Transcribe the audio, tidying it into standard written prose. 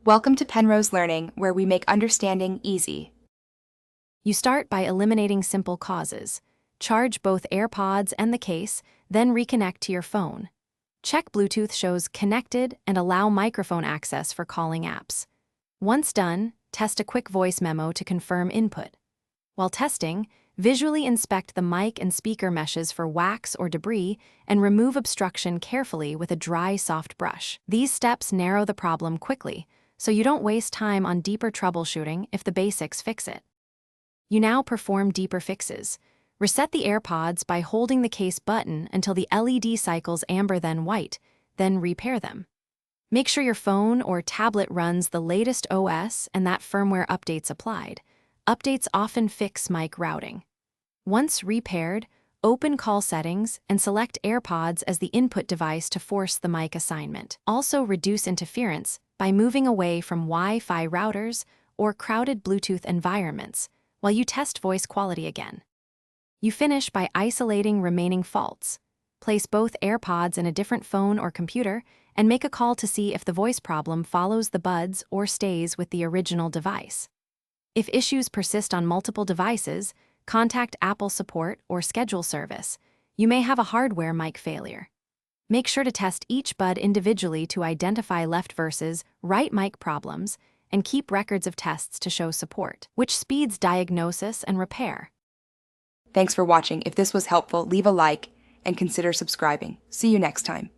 Welcome to Penrose Learning, where we make understanding easy. You start by eliminating simple causes. Charge both AirPods and the case, then reconnect to your phone. Check Bluetooth shows connected and allow microphone access for calling apps. Once done, test a quick voice memo to confirm input. While testing, visually inspect the mic and speaker meshes for wax or debris and remove obstruction carefully with a dry, soft brush. These steps narrow the problem quickly, so you don't waste time on deeper troubleshooting if the basics fix it. You now perform deeper fixes. Reset the AirPods by holding the case button until the LED cycles amber then white, then repair them. Make sure your phone or tablet runs the latest OS and that firmware update's applied. Updates often fix mic routing. Once repaired, open call settings and select AirPods as the input device to force the mic assignment. Also reduce interference by moving away from Wi-Fi routers or crowded Bluetooth environments while you test voice quality again. You finish by isolating remaining faults. Place both AirPods in a different phone or computer and make a call to see if the voice problem follows the buds or stays with the original device. If issues persist on multiple devices, contact Apple support or schedule service. You may have a hardware mic failure. Make sure to test each bud individually to identify left versus right mic problems and keep records of tests to show support, which speeds diagnosis and repair. Thanks for watching. If this was helpful, leave a like and consider subscribing. See you next time.